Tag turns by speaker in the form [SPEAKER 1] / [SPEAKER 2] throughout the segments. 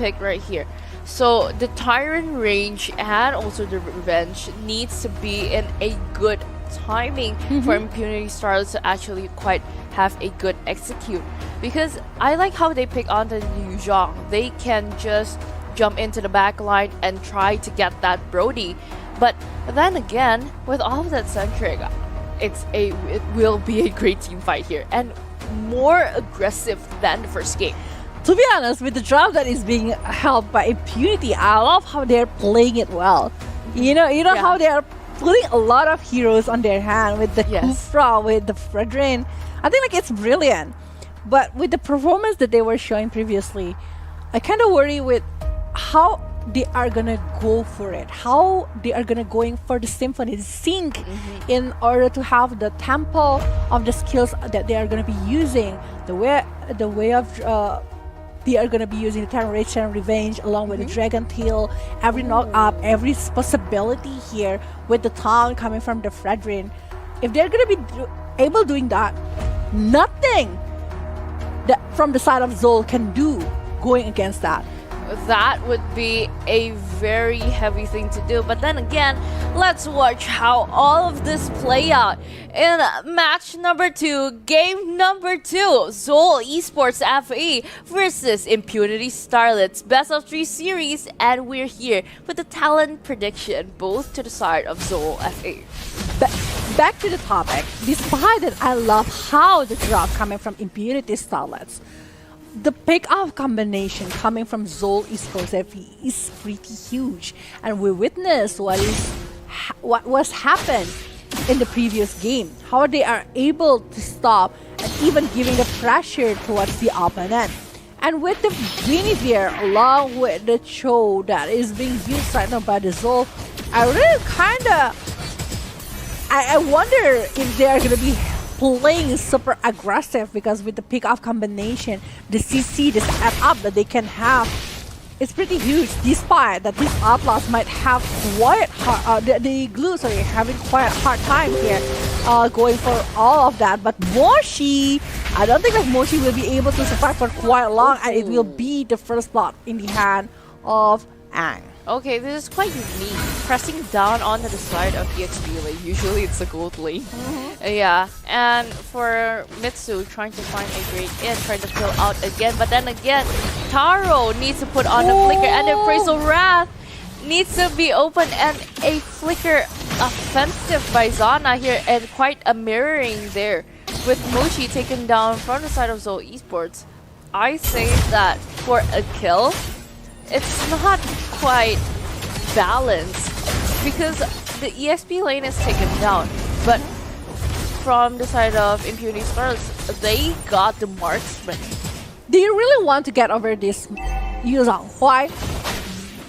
[SPEAKER 1] pick right here. So the Tyrant range and also the Revenge needs to be in a good timing for Impunity Starlet to actually quite have a good execute. Because I like how they pick on the Yu Zhang. They can just jump into the back line and try to get that Brody. But then again, with all of that centric, it will be a great team fight here and more aggressive than the first game.
[SPEAKER 2] To be honest, with the draft that is being held by Impunity, I love how they're playing it well. You know how they are putting a lot of heroes on their hand with the Kufra, with the Fredrin. I think like it's brilliant. But with the performance that they were showing previously, I kind of worry with how they are gonna go for it, how they are gonna going for the symphony, the sync, in order to have the tempo of the skills that they are gonna be using, the way of they are gonna be using the Terror Rage and Revenge along with the Dragon Tail, every knock up, every possibility here with the Taunt coming from the Fredrin. If they're gonna be able doing that, nothing that from the side of Zol can do going against that.
[SPEAKER 1] That would be a very heavy thing to do. But then again, let's watch how all of this play out in match number 2, game number 2. Zol eSports FE versus Impunity Starlet's best of 3 series, and we're here with the talent prediction, both to the side of Zol FE.
[SPEAKER 2] Back to the topic. Despite that, I love how the drop coming from Impunity Starlets. The pick-off combination coming from Zol eSports FE is pretty huge, and we witnessed what was happened in the previous game. How they are able to stop and even giving the pressure towards the opponent. And with the Guinevere along with the Cho that is being used right now by the Zol, I really I wonder if they are gonna be playing super aggressive, because with the pick-off combination, the CC, the step up that they can have, it's pretty huge. Despite that these Outlaws might have quite hard, the Glues are having quite a hard time here going for all of that. But Moshi, I don't think that Moshi will be able to survive for quite long, and it will be the first blood in the hand of Ang.
[SPEAKER 1] Okay, this is quite unique. Pressing down onto the side of EXP lane. Usually it's a gold lane. Yeah, and for Mitsu trying to find a great in, trying to fill out again. But then again, Taro needs to put on a flicker, and the Appraisal Wrath needs to be open, and a flicker offensive by Zana here, and quite a mirroring there with Mochi taken down from the side of Zol eSports. I say that for a kill, it's not quite balanced because the EXP lane is taken down, but from the side of Impunity Stars, they got the marksman.
[SPEAKER 2] Do you really want to get over this Yuzang? Why?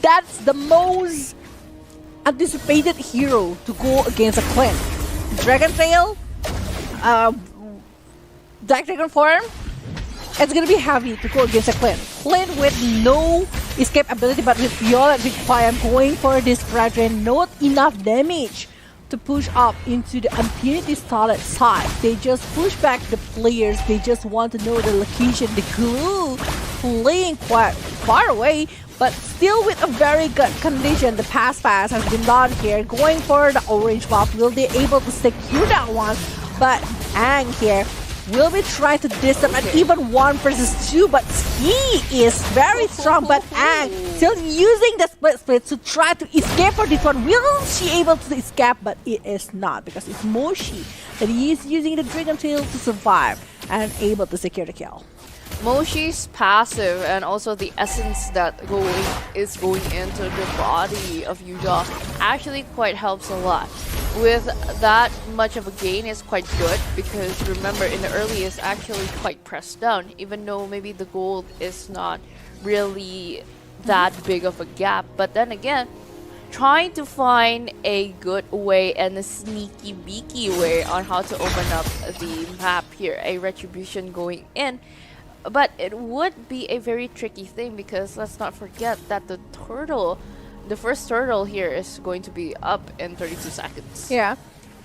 [SPEAKER 2] That's the most anticipated hero to go against a Clint. Dragon Tail, Black Dragon form, it's gonna be heavy to go against a Clint. Clint with no escape ability, but with Violet Fire going for this Brethren, not enough damage to push up into the Impunity Starlet side. They just push back the players, they just want to know the location, the glue playing quite far away, but still with a very good condition. The pass has been done here, going for the orange buff. Will they able to secure that one? But Ang here will be trying to disturb at even 1 versus 2, but he is very strong. But Ang still using the split to try to escape for this one. Will she able to escape? But it is not, because it's Moshi that he is using the Dragon Tail to survive and able to secure the kill.
[SPEAKER 1] Moshi's passive and also the essence that is going into the body of Yuja actually quite helps a lot. With that much of a gain is quite good, because remember in the early is actually quite pressed down, even though maybe the gold is not really that big of a gap. But then again, trying to find a good way and a sneaky beaky way on how to open up the map here, a retribution going in. But it would be a very tricky thing, because let's not forget that the first turtle here is going to be up in 32 seconds.
[SPEAKER 2] Yeah.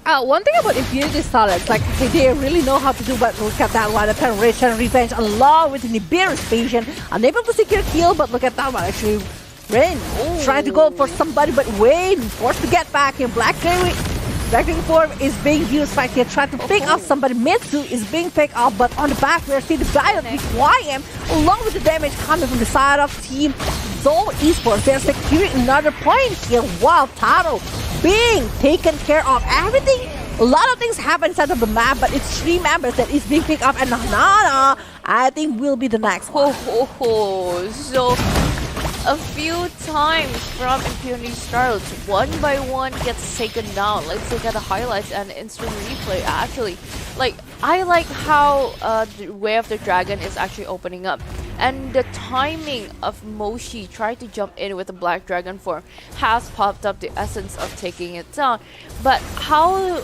[SPEAKER 2] One thing about Impunity Starlet, like they really know how to do, but look at that one, the penetration, revenge, along with Nibiru's patient, unable to secure kill, but look at that one, actually, Rain trying to go for somebody, but Wayne forced to get back in. Black Dragon form is being used right here, trying to pick off somebody. Mitsu is being picked off, but on the back we're seeing the Violet with YM, along with the damage coming from the side of Team Zol eSports. They're securing another point here. Wow, Taro being taken care of. Everything, a lot of things happen inside of the map, but it's 3 members that is being picked up, and Nana, I think, will be the next one.
[SPEAKER 1] So a few times from Impunity Starlet, one by one gets taken down. Let's look at the highlights and instant replay. Actually, like, I like how the Way of the Dragon is actually opening up, and the timing of Moshi trying to jump in with the Black Dragon form has popped up the essence of taking it down. But how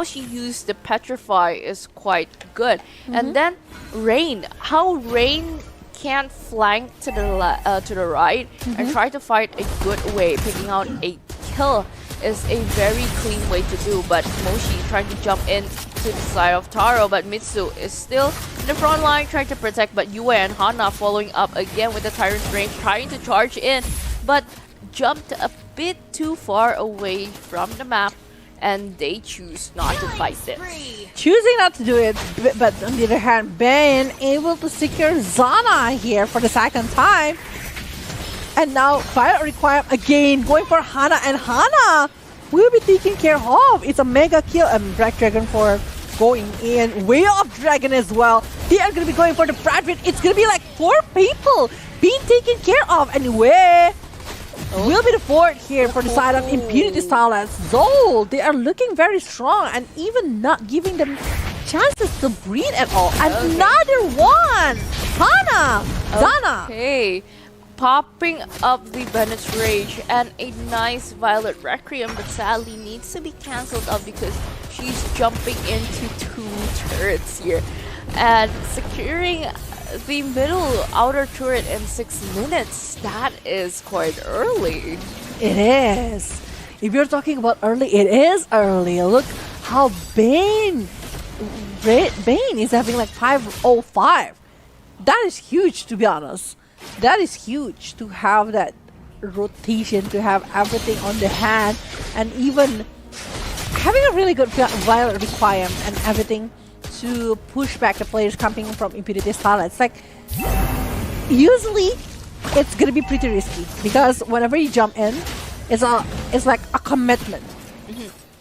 [SPEAKER 1] she used the Petrify is quite good. And then Rain, how Rain can flank to the right and try to fight a good way, picking out a kill is a very clean way to do. But Moshi trying to jump in to the side of Taro, but Mitsu is still in the front line trying to protect, but Yue and Hana following up again with the Tyrant's range, trying to charge in, but jumped a bit too far away from the map, and they choose not to fight this.
[SPEAKER 2] Choosing not to do it, but on the other hand, Ben able to secure Zana here for the second time. And now Fire Requiem again, going for Hana, and Hana will be taken care of. It's a mega kill, and Black Dragon for going in. Way of Dragon as well. They are going to be going for the Bradford. It's going to be like 4 people being taken care of. Anyway, will be the 4th here for the side of Impunity Starlet. Zol, they are looking very strong and even not giving them chances to breathe at all. Another one! Hana! Zana!
[SPEAKER 1] Okay. Popping up the Bennett's Rage and a nice Violet Requiem, but sadly needs to be cancelled out because she's jumping into 2 turrets here. And securing the middle outer turret in 6 minutes, that is quite early.
[SPEAKER 2] It is. If you're talking about early, it is early. Look how Bane is having like 505. That is huge, to be honest. That is huge to have that rotation, to have everything on the hand, and even having a really good Violet Requiem and everything to push back the players coming from Impunity Starlet. It's like, usually it's gonna be pretty risky because whenever you jump in, it's like a commitment.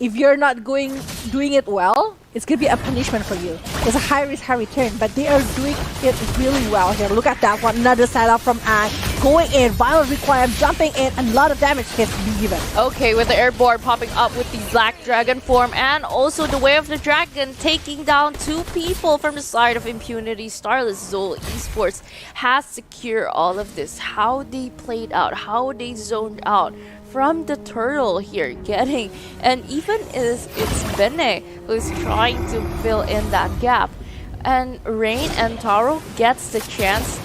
[SPEAKER 2] If you're not doing it well, it's gonna be a punishment for you. It's a high risk, high return, but they are doing it really well here. Look at that one, another setup from Anne. Going in, Violet Requiem, jumping in, and a lot of damage gets to be given.
[SPEAKER 1] Okay, with the airborne popping up with the Black Dragon form, and also the Way of the Dragon taking down 2 people from the side of Impunity Starlet. Zol eSports has secured all of this. How they played out, how they zoned out from the turtle here, getting, and even it's Bene who's trying to fill in that gap, and Rain and Taro gets the chance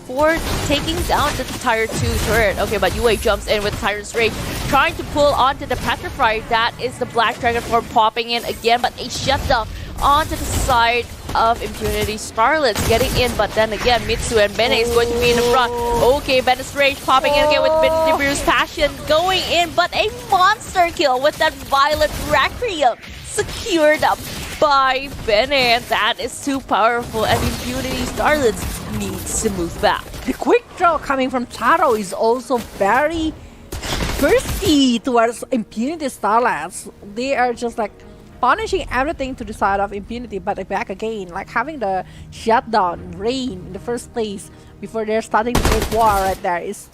[SPEAKER 1] for taking down the Tier 2 turret. Okay, but Yue jumps in with Tyrant's Rage, trying to pull onto the Petrify. That is the Black Dragon form popping in again, but a shutdown onto the side of Impunity Starlet getting in, but then again Mitsu and Bene is going to be in the front. Okay, Bene's Rage popping in again with Nibiru's Passion going in, but a monster kill with that Violet Requiem secured up by Bene, and that is too powerful, and Impunity Starlet needs to move back.
[SPEAKER 2] The quick draw coming from Taro is also very thirsty towards Impunity Starlet. They are just like punishing everything to the side of Impunity, but back again, like having the shutdown Rain in the first place before they're starting the Great War right there is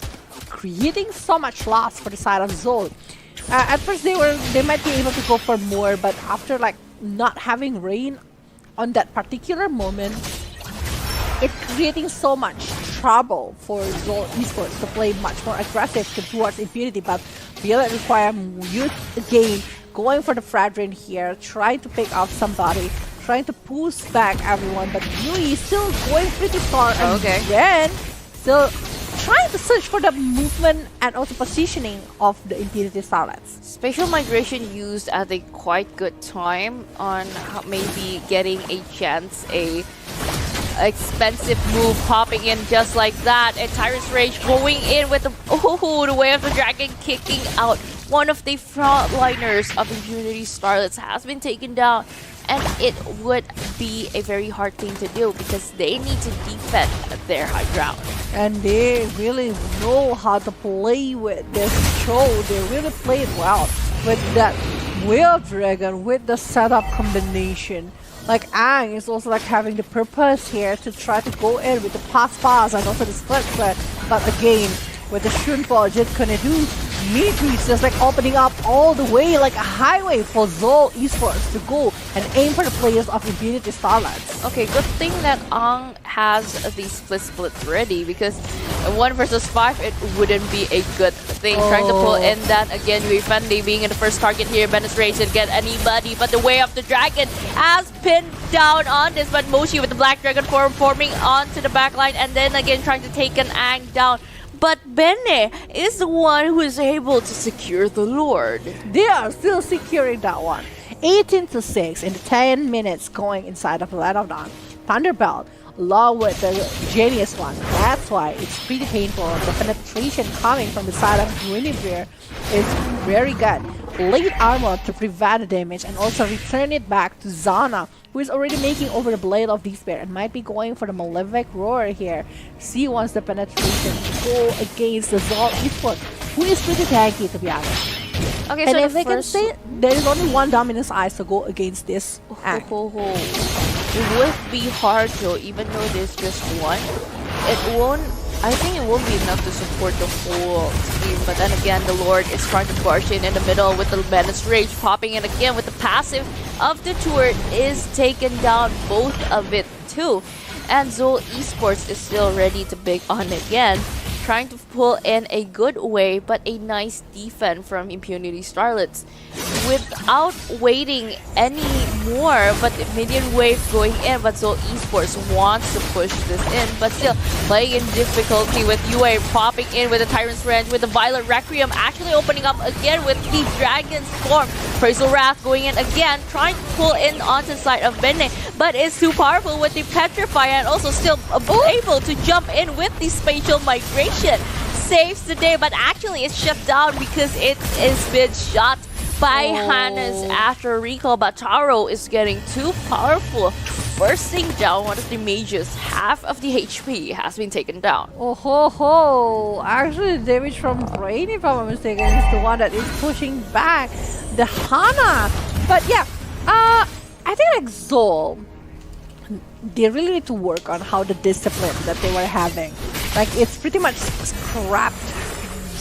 [SPEAKER 2] creating so much loss for the side of Zol. At first they might be able to go for more, but after like not having Rain on that particular moment, it's creating so much trouble for Zol eSports to play much more aggressive towards Impunity. But Violet Requiem used again, going for the Fradrin here, trying to pick off somebody, trying to push back everyone, but Yui is still going pretty far, and Ren still trying to search for the movement and also positioning of the Impunity Starlets.
[SPEAKER 1] Spatial migration used at a quite good time on maybe getting a chance, a expensive move popping in just like that, and Tyrant's Rage going in with the way of the dragon, kicking out one of the frontliners of Impunity Starlets has been taken down, and it would be a very hard thing to do because they need to defend their high ground.
[SPEAKER 2] And they really know how to play with this show. They really played well with that Whale Dragon with the setup combination. Like Ang is also like having the purpose here to try to go in with the pass and also the split threat. But again, with the Shunpo, Jet Kanedu, Mitri is just like opening up all the way like a highway for Zol eSports to go and aim for the players of Impunity Starlets.
[SPEAKER 1] Okay, good thing that Ang has the split ready, because 1 versus 5 it wouldn't be a good thing. Trying to pull in that again, Fendi being in the first target here. Bennett's Rage didn't get anybody, but the way of the dragon has pinned down on this, but Moshi with the Black Dragon form forming onto the backline, and then again trying to take an Ang down. But Benne is the one who is able to secure the Lord.
[SPEAKER 2] They are still securing that one. 18-6 in the 10 minutes going inside of the Land of Dawn. Thunderbelt along with the Genius one. That's why it's pretty painful. The penetration coming from the side of Guinevere is very good. Late armor to prevent the damage and also return it back to Zana, who is already making over the Blade of Despair and might be going for the Malefic Roar here. C wants the penetration to go against the Zol eSports, who is pretty tanky to be honest.
[SPEAKER 1] Okay,
[SPEAKER 2] and
[SPEAKER 1] so
[SPEAKER 2] if they can say there is only one Dominus Eyes to go against this act.
[SPEAKER 1] It would be hard though, even though there's just one. I think it won't be enough to support the whole team, but then again, the Lord is trying to barge in the middle with the Menace Rage popping in again with the passive of the turret is taken down, both of it too. And Zol eSports is still ready to big on again, trying to pull in a good way, but a nice defense from Impunity Starlets without waiting any more. But the minion wave going in, but Zol eSports wants to push this in, but still playing in difficulty with UA popping in with the Tyrant's Rage, with the Violet Requiem actually opening up again with the Dragon's form. Praisal Wrath going in again, trying to pull in onto the side of Benne, but it's too powerful with the Petrify, and also still able to jump in with the Spatial Migration. Saves the day, but actually it's shut down because it is been shot by Hannes after recall, but Taro is getting too powerful, bursting down one of the mages. Half of the HP has been taken down.
[SPEAKER 2] Oh ho ho! Actually, the damage from Brain, if I'm not mistaken, is the one that is pushing back the Hana. But yeah, I think like Zol, they really need to work on how the discipline that they were having. Like, it's pretty much scrapped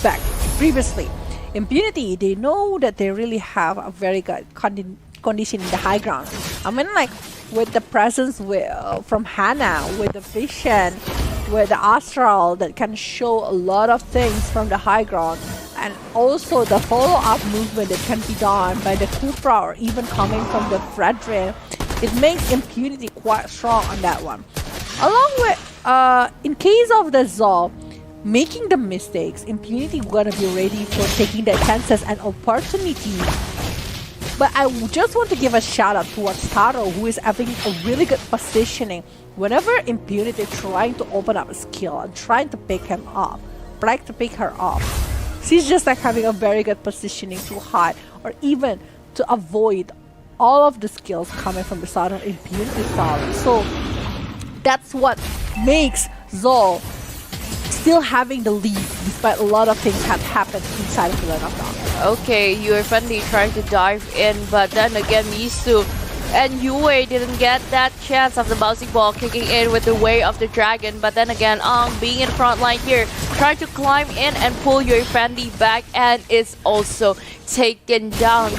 [SPEAKER 2] back previously. Impunity, they know that they really have a very good condition in the high ground. I mean, like, with the presence from Hannah, with the vision, with the astral that can show a lot of things from the high ground, and also the follow-up movement that can be done by the Kupra or even coming from the Fredrin, it makes Impunity quite strong on that one. Along with, in case of the Zol, making the mistakes, Impunity gonna be ready for taking the chances and opportunity. But I just want to give a shout out towards Taro, who is having a really good positioning. Whenever Impunity trying to open up a skill and trying to pick her off, she's just like having a very good positioning to hide or even to avoid all of the skills coming from the side of Impunity style. So that's what makes Zol still having the lead despite a lot of things have happened inside of the Land of Dawn.
[SPEAKER 1] Okay, Fendi trying to dive in, but then again Misu and Yue didn't get that chance of the bouncing ball kicking in with the way of the dragon. But then again, being in the front line here, trying to climb in and pull Fendi back, and it's also taken down. 2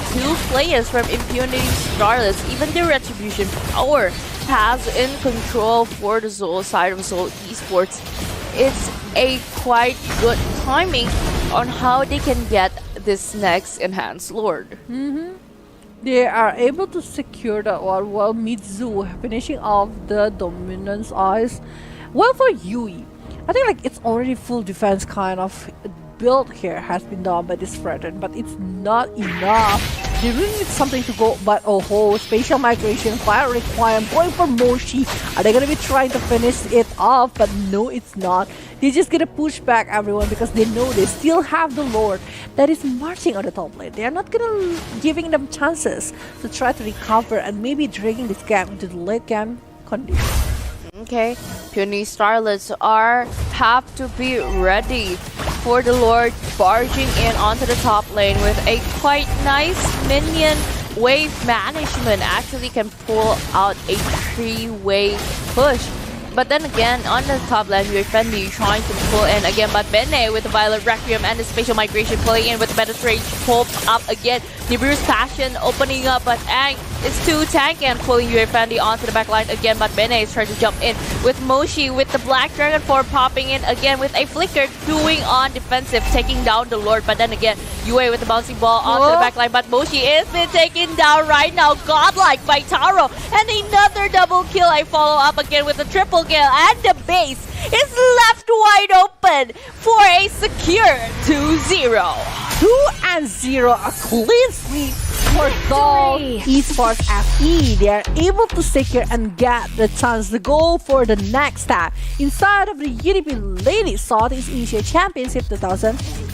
[SPEAKER 1] players from Impunity Starlets. Even the Retribution Power has in control for the Zol side of Zol eSports. It's a quite good timing on how they can get this next Enhanced Lord.
[SPEAKER 2] They are able to secure that one while Mitsu finishing off the Dominance Eyes. Well, for Yui, I think like it's already full defense kind of build here has been done by this Brethren, but it's not enough. They really need something to go, but oh ho, spatial migration, fire requirement, going for Moshi. Are they gonna be trying to finish it off? But no, it's not. They're just gonna push back everyone because they know they still have the Lord that is marching on the top lane. They are not gonna giving them chances to try to recover and maybe dragging this game into the late game condition.
[SPEAKER 1] Okay, puny Starlets have to be ready for the Lord barging in onto the top lane with a quite nice minion wave management. Actually can pull out a 3-way push. But then again, on the top lane, Fendi trying to pull in again, but Bene with the Violet Requiem and the Spatial Migration pulling in with the Better Trade pulled up again. Nibiru's Passion opening up, but Aang is too tanky and pulling Fendi onto the back line again, but Bene is trying to jump in with Moshi with the Black Dragon form popping in again with a Flicker doing on defensive, taking down the Lord. But then again, Yue with the bouncing ball onto the back line, but Moshi is being taken down right now, godlike by Taro. And another double kill, I follow up again with a triple kill, and the base is left wide open for a secure 2-0.
[SPEAKER 2] 2-0, a clean sweep for Dog eSports FE. They are able to secure and get the chance to go for the next step inside of the UDP Ladies Southeast Asia Championship 2018.